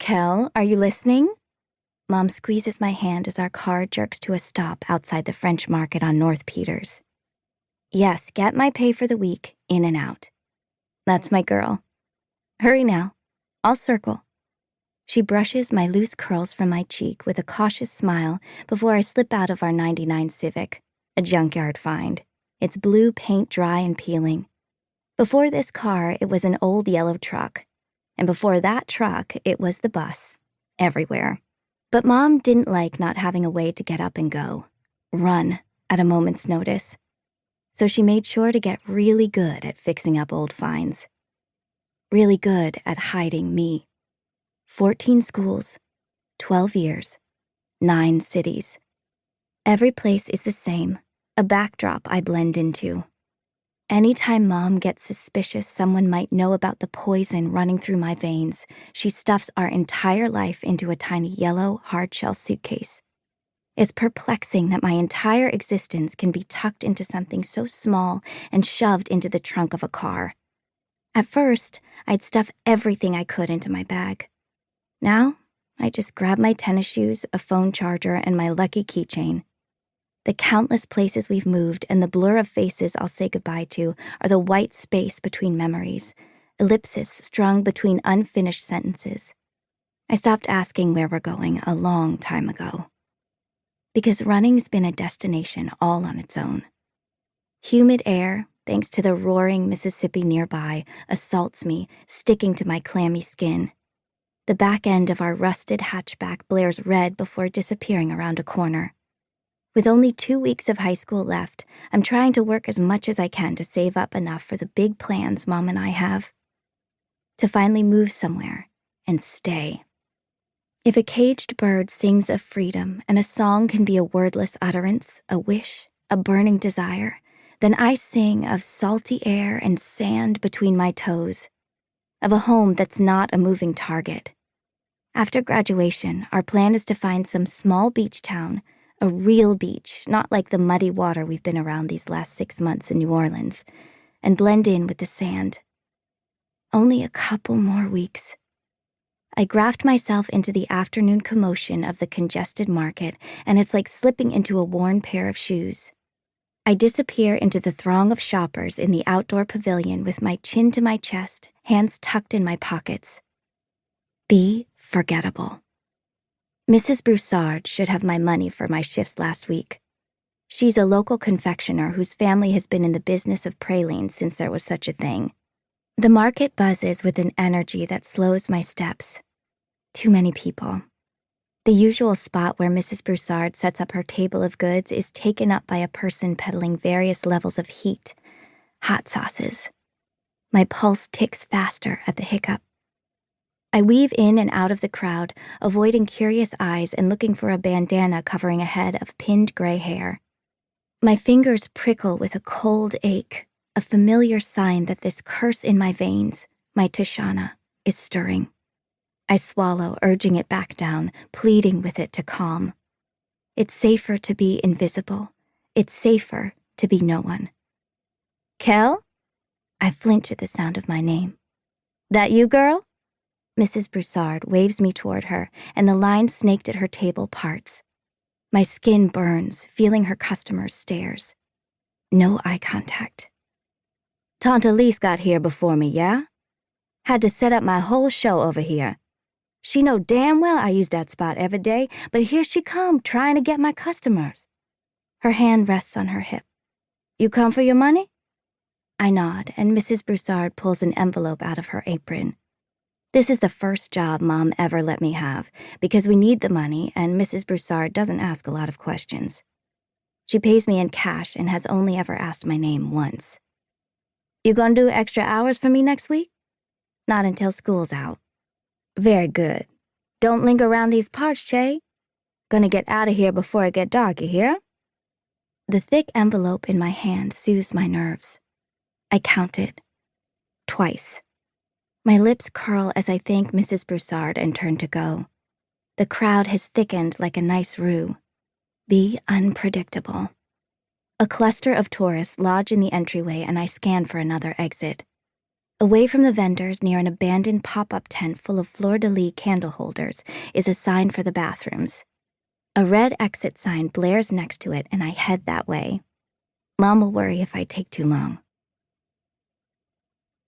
Quell, are you listening? Mom squeezes my hand as our car jerks to a stop outside the French Market on North Peters. Yes, get my pay for the week, in and out. That's my girl. Hurry now. I'll circle. She brushes my loose curls from my cheek with a cautious smile before I slip out of our '99 Civic, a junkyard find. Its blue paint dry and peeling. Before this car, it was an old yellow truck. And before that truck, it was the bus. Everywhere. But Mom didn't like not having a way to get up and go. Run at a moment's notice. So she made sure to get really good at fixing up old finds. Really good at hiding me. 14 schools, 12 years, 9 cities. Every place is the same, a backdrop I blend into. Anytime Mom gets suspicious someone might know about the poison running through my veins, she stuffs our entire life into a tiny yellow, hard-shell suitcase. It's perplexing that my entire existence can be tucked into something so small and shoved into the trunk of a car. At first, I'd stuff everything I could into my bag. Now, I just grab my tennis shoes, a phone charger, and my lucky keychain. The countless places we've moved and the blur of faces I'll say goodbye to are the white space between memories, ellipses strung between unfinished sentences. I stopped asking where we're going a long time ago. Because running's been a destination all on its own. Humid air, thanks to the roaring Mississippi nearby, assaults me, sticking to my clammy skin. The back end of our rusted hatchback blares red before disappearing around a corner. With only 2 weeks of high school left, I'm trying to work as much as I can to save up enough for the big plans Mom and I have. To finally move somewhere and stay. If a caged bird sings of freedom and a song can be a wordless utterance, a wish, a burning desire, then I sing of salty air and sand between my toes, of a home that's not a moving target. After graduation, our plan is to find some small beach town, a real beach, not like the muddy water we've been around these last 6 months in New Orleans, and blend in with the sand. Only a couple more weeks. I graft myself into the afternoon commotion of the congested market, and it's like slipping into a worn pair of shoes. I disappear into the throng of shoppers in the outdoor pavilion with my chin to my chest, hands tucked in my pockets. Be forgettable. Mrs. Broussard should have my money for my shifts last week. She's a local confectioner whose family has been in the business of pralines since there was such a thing. The market buzzes with an energy that slows my steps. Too many people. The usual spot where Mrs. Broussard sets up her table of goods is taken up by a person peddling various levels of heat, hot sauces. My pulse ticks faster at the hiccup. I weave in and out of the crowd, avoiding curious eyes and looking for a bandana covering a head of pinned gray hair. My fingers prickle with a cold ache, a familiar sign that this curse in my veins, my Tishana, is stirring. I swallow, urging it back down, pleading with it to calm. It's safer to be invisible. It's safer to be no one. Quell? I flinch at the sound of my name. That you, girl? Mrs. Broussard waves me toward her, and the line snaked at her table parts. My skin burns, feeling her customers' stares. No eye contact. Tante Elise got here before me, yeah? Had to set up my whole show over here. She know damn well I use that spot every day, but here she come trying to get my customers. Her hand rests on her hip. You come for your money? I nod, and Mrs. Broussard pulls an envelope out of her apron. This is the first job Mom ever let me have, because we need the money and Mrs. Broussard doesn't ask a lot of questions. She pays me in cash and has only ever asked my name once. You gonna do extra hours for me next week? Not until school's out. Very good. Don't linger around these parts, Che. Gonna get out of here before it get dark, you hear? The thick envelope in my hand soothes my nerves. I counted. Twice. My lips curl as I thank Mrs. Broussard and turn to go. The crowd has thickened like a nice roux. Be unpredictable. A cluster of tourists lodge in the entryway and I scan for another exit. Away from the vendors, near an abandoned pop-up tent full of fleur-de-lis candle holders, is a sign for the bathrooms. A red exit sign blares next to it, and I head that way. Mom will worry if I take too long.